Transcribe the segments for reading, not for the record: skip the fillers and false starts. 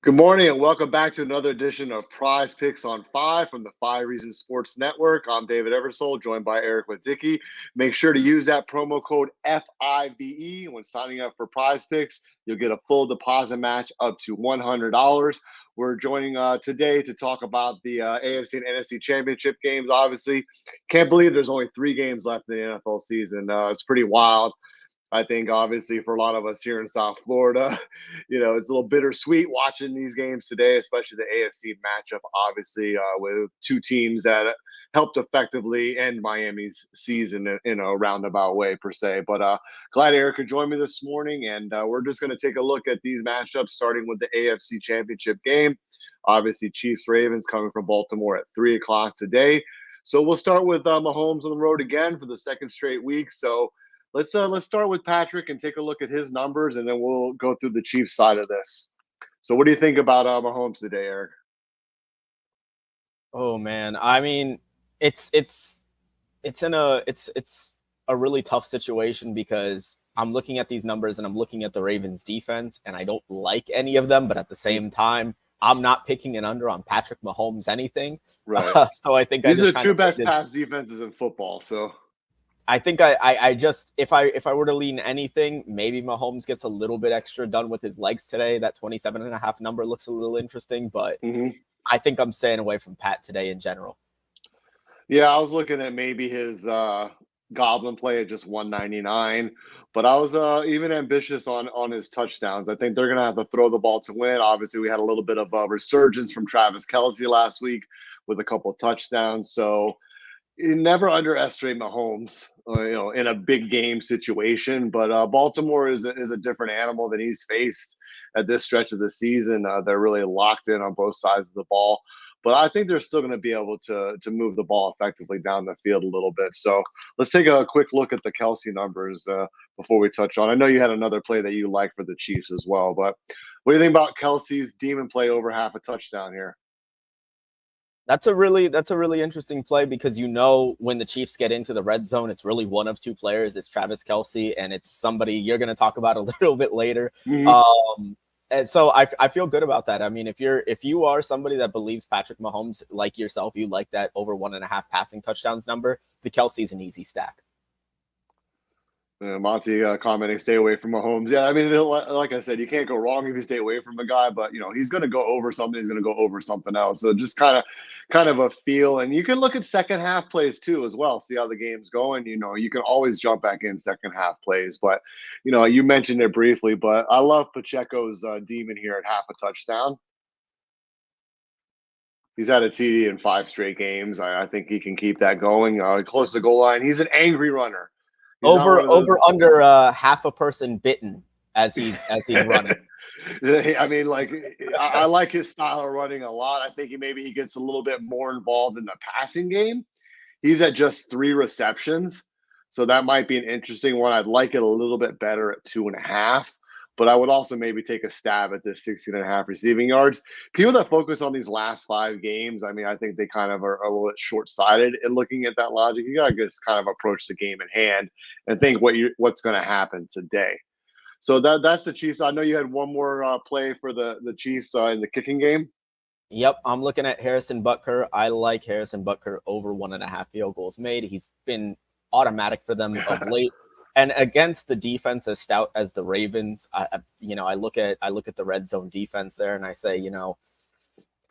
Good morning and welcome back to another edition of Prize Picks on Five from the Five Reasons Sports Network. I'm David Eversole, joined by Eric Wadicki. Make sure to use that promo code FIVE when signing up for Prize Picks. You'll get a full deposit match up to $100. We're joining today to talk about the AFC and NFC championship games. Obviously, can't believe there's only 3 games left in the NFL season. It's pretty wild. I think obviously for a lot of us here in South Florida, it's a little bittersweet watching these games today, especially the AFC matchup, obviously, with two teams that helped effectively end Miami's season in a roundabout way, per se. But glad Eric could join me this morning, and we're just going to take a look at these matchups, starting with the AFC Championship game. Obviously, Chiefs-Ravens coming from Baltimore at 3 o'clock today. So we'll start with Mahomes on the road again for the second straight week. So let's start with Patrick and take a look at his numbers, and then we'll go through the Chiefs side of this. So, what do you think about Mahomes today, Eric? Oh man, I mean, it's a really tough situation because I'm looking at these numbers and I'm looking at the Ravens defense, and I don't like any of them, but at the same time, I'm not picking an under on Patrick Mahomes anything. Right. So I think These I are just the kind two of best pass defenses in football. So I think I just if I were to lean anything, maybe Mahomes gets a little bit extra done with his legs today. That 27.5 number looks a little interesting, but I think I'm staying away from Pat today in general. Yeah, I was looking at maybe his Goblin play at just 199, but I was even ambitious on his touchdowns. I think they're going to have to throw the ball to win. Obviously, we had a little bit of a resurgence from Travis Kelce last week with a couple of touchdowns. So you never underestimate Mahomes, in a big game situation. But Baltimore is a different animal than he's faced at this stretch of the season. They're really locked in on both sides of the ball. But I think they're still going to be able to move the ball effectively down the field a little bit. So let's take a quick look at the Kelce numbers before we touch on. I know you had another play that you like for the Chiefs as well. But what do you think about Kelce's demon play over half a touchdown here? That's a really interesting play because when the Chiefs get into the red zone, it's really one of two players. It's Travis Kelce, and it's somebody you're going to talk about a little bit later. And so I feel good about that. I mean, if you are somebody that believes Patrick Mahomes, like yourself, you like that over 1.5 passing touchdowns number, the Kelce's an easy stack. Monty commenting, stay away from Mahomes. Yeah, I mean, like I said, you can't go wrong if you stay away from a guy, but he's going to go over something. He's going to go over something else. So just kind of a feel, and you can look at second half plays too as well. See how the game's going. You can always jump back in second half plays, but you mentioned it briefly, but I love Pacheco's demon here at half a touchdown. He's had a TD in 5 straight games. I think he can keep that going. Close to the goal line. He's an angry runner. Over under half a person bitten as he's running. I mean, I like his style of running a lot. I think maybe he gets a little bit more involved in the passing game. He's at just 3 receptions, so that might be an interesting one. I'd like it a little bit better at 2.5, but I would also maybe take a stab at this 16.5 receiving yards. People that focus on these last 5 games, I mean, I think they kind of are a little bit short-sighted in looking at that logic. You got to just kind of approach the game in hand and think what's going to happen today. So that's the Chiefs. I know you had one more play for the Chiefs in the kicking game. Yep, I'm looking at Harrison Butker. I like Harrison Butker over 1.5 field goals made. He's been automatic for them of late. And against the defense as stout as the Ravens, I look at the red zone defense there, and I say,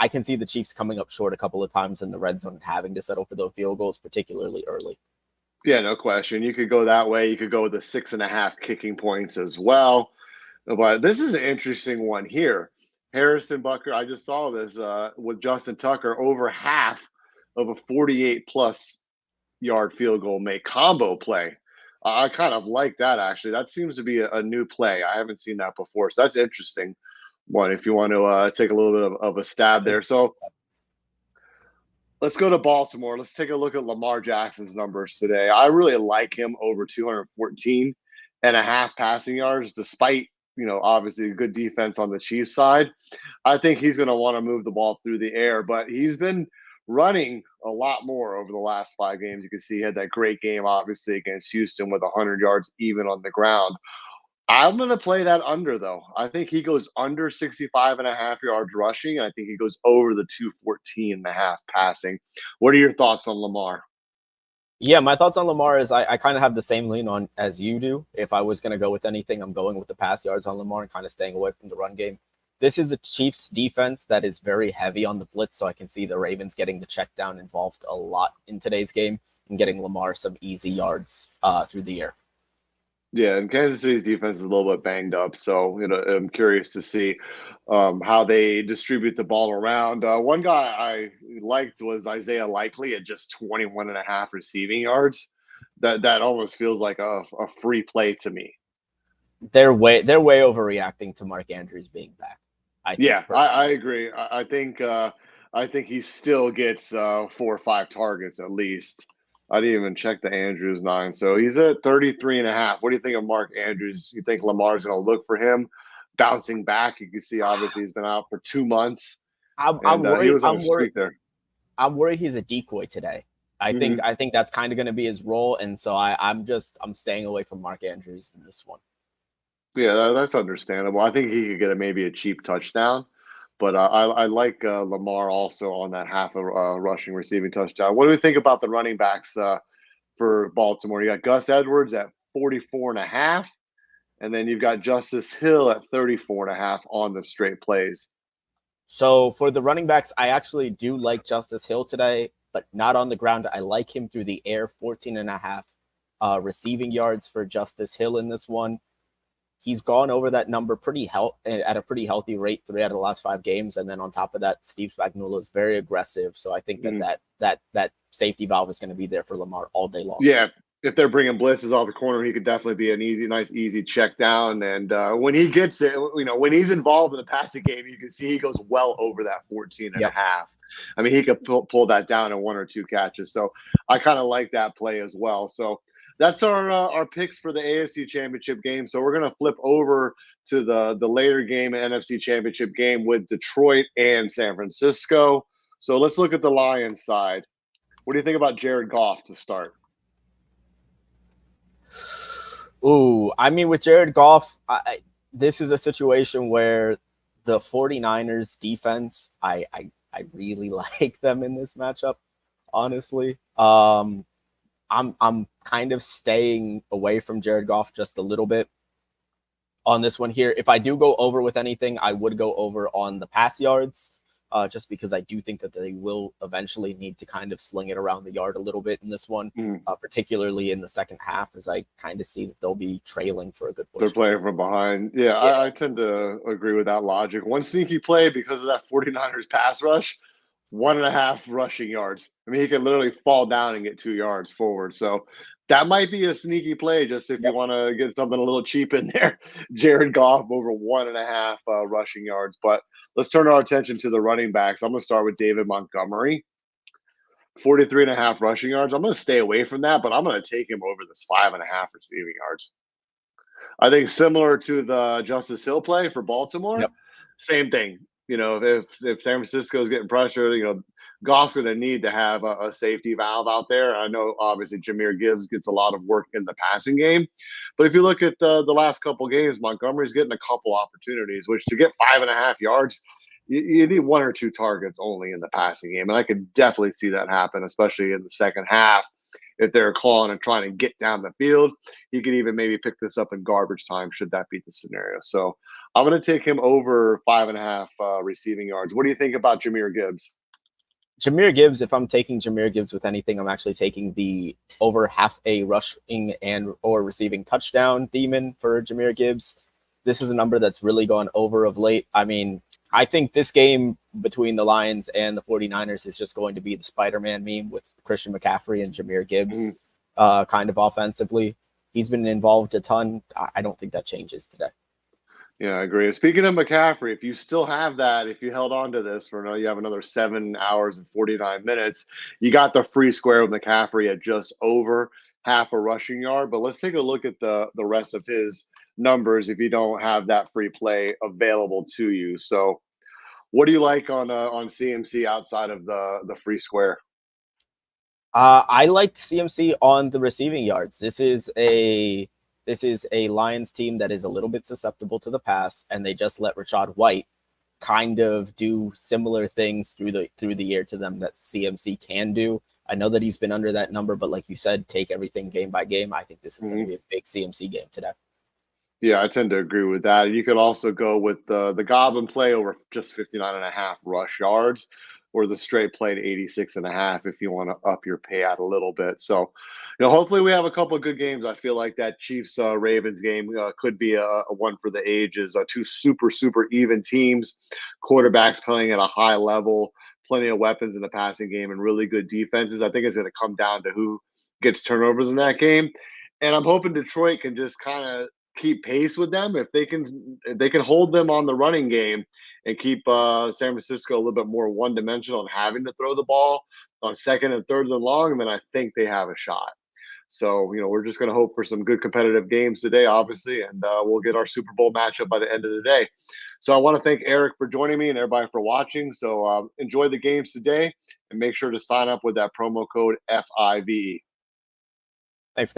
I can see the Chiefs coming up short a couple of times in the red zone and having to settle for those field goals, particularly early. Yeah, no question. You could go that way. You could go with the 6.5 kicking points as well. But this is an interesting one here. Harrison Butker, I just saw this with Justin Tucker, over half of a 48-plus yard field goal make combo play. I kind of like that, actually. That seems to be a new play. I haven't seen that before. So that's interesting one if you want to take a little bit of a stab there. So let's go to Baltimore. Let's take a look at Lamar Jackson's numbers today. I really like him over 214.5 passing yards, despite, obviously a good defense on the Chiefs side. I think he's going to want to move the ball through the air, but he's been running a lot more over the last 5 games. You can see he had that great game, obviously, against Houston with 100 yards even on the ground. I'm going to play that under, though. I think he goes under 65.5 yards rushing. I think he goes over the 214.5 passing. What are your thoughts on Lamar? Yeah, my thoughts on Lamar is I kind of have the same lean on as you do. If I was going to go with anything, I'm going with the pass yards on Lamar and kind of staying away from the run game. This is a Chiefs defense that is very heavy on the blitz, so I can see the Ravens getting the check down involved a lot in today's game and getting Lamar some easy yards through the air. Yeah, and Kansas City's defense is a little bit banged up, so I'm curious to see how they distribute the ball around. One guy I liked was Isaiah Likely at just 21.5 receiving yards. That almost feels like a free play to me. They're way overreacting to Mark Andrews being back. I think. Yeah, I agree. I think he still gets 4 or 5 targets at least. I didn't even check the Andrews 9. So he's at 33.5. What do you think of Mark Andrews? You think Lamar's going to look for him bouncing back? You can see obviously he's been out for 2 months, I'm and he worried. was on a streak there. I'm worried he's a decoy today. I think that's kind of going to be his role, and so I'm staying away from Mark Andrews in this one. Yeah, that's understandable. I think he could get maybe a cheap touchdown, but I like Lamar also on that half a rushing receiving touchdown. What do we think about the running backs for Baltimore? You got Gus Edwards at 44.5, and then you've got Justice Hill at 34.5 on the straight plays. So for the running backs, I actually do like Justice Hill today, but not on the ground. I like him through the air, 14.5 receiving yards for Justice Hill in this one. He's gone over that number at a pretty healthy rate 3 out of the last 5 games. And then on top of that, Steve Spagnuolo is very aggressive. So I think that safety valve is going to be there for Lamar all day long. Yeah, if they're bringing blitzes off the corner, he could definitely be a nice, easy check down. And when he gets it, when he's involved in the passing game, you can see he goes well over that 14.5. I mean, he could pull that down in 1 or 2 catches. So I kind of like that play as well. So that's our picks for the AFC Championship game. So we're going to flip over to the later game, NFC Championship game with Detroit and San Francisco. So let's look at the Lions side. What do you think about Jared Goff to start? Ooh, I mean, with Jared Goff, this is a situation where the 49ers defense, I really like them in this matchup, honestly. I'm kind of staying away from Jared Goff just a little bit on this one here. If I do go over with anything, I would go over on the pass yards, just because I do think that they will eventually need to kind of sling it around the yard a little bit in this one, particularly in the second half, as I kind of see that they'll be trailing for a good portion. They're playing from behind. Yeah, I tend to agree with that logic. One sneaky play because of that 49ers pass rush, 1.5 rushing yards. I mean, he could literally fall down and get 2 yards forward. So that might be a sneaky play just if you want to get something a little cheap in there. Jared Goff over 1.5 rushing yards. But let's turn our attention to the running backs. I'm going to start with David Montgomery. 43.5 rushing yards. I'm going to stay away from that, but I'm going to take him over this 5.5 receiving yards. I think similar to the Justice Hill play for Baltimore, same thing. If San Francisco is getting pressure, Goff's going to need to have a safety valve out there. I know obviously Jahmyr Gibbs gets a lot of work in the passing game, but if you look at the last couple games, Montgomery's getting a couple opportunities, which to get 5.5 yards, you need 1 or 2 targets only in the passing game, and I could definitely see that happen, especially in the second half. If they're calling and trying to get down the field, he could even maybe pick this up in garbage time should that be the scenario. So I'm going to take him over 5.5 receiving yards. What do you think about Jahmyr Gibbs? Jahmyr Gibbs, if I'm taking Jahmyr Gibbs with anything, I'm actually taking the over half a rushing and or receiving touchdown demon for Jahmyr Gibbs. This is a number that's really gone over of late. I mean, I think this game between the Lions and the 49ers is just going to be the Spider-Man meme with Christian McCaffrey and Jahmyr Gibbs kind of offensively. He's been involved a ton. I don't think that changes today. Yeah, I agree. Speaking of McCaffrey, if you still have that, if you held on to this you have another 7 hours and 49 minutes, you got the free square with McCaffrey at just over half a rushing yard. But let's take a look at the rest of his numbers if you don't have that free play available to you. So what do you like on CMC outside of the free square? I like CMC on the receiving yards. This is a This is a Lions team that is a little bit susceptible to the pass, and they just let Rachaad White kind of do similar things through the year to them that CMC can do. I know that he's been under that number, but like you said, take everything game by game. I think this is going to be a big CMC game today. Yeah, I tend to agree with that. You could also go with the Goblin play over just 59.5 rush yards, or the straight play to 86.5 if you want to up your payout a little bit. So, hopefully we have a couple of good games. I feel like that Chiefs Ravens game could be a one for the ages. Two super even teams, quarterbacks playing at a high level, plenty of weapons in the passing game, and really good defenses. I think it's going to come down to who gets turnovers in that game. And I'm hoping Detroit can just kind of keep pace with them. If they can hold them on the running game and keep San Francisco a little bit more one-dimensional and having to throw the ball on second and third and long, then I think they have a shot. So, we're just going to hope for some good competitive games today, obviously, and we'll get our Super Bowl matchup by the end of the day. So I want to thank Eric for joining me and everybody for watching. So enjoy the games today and make sure to sign up with that promo code FIVE.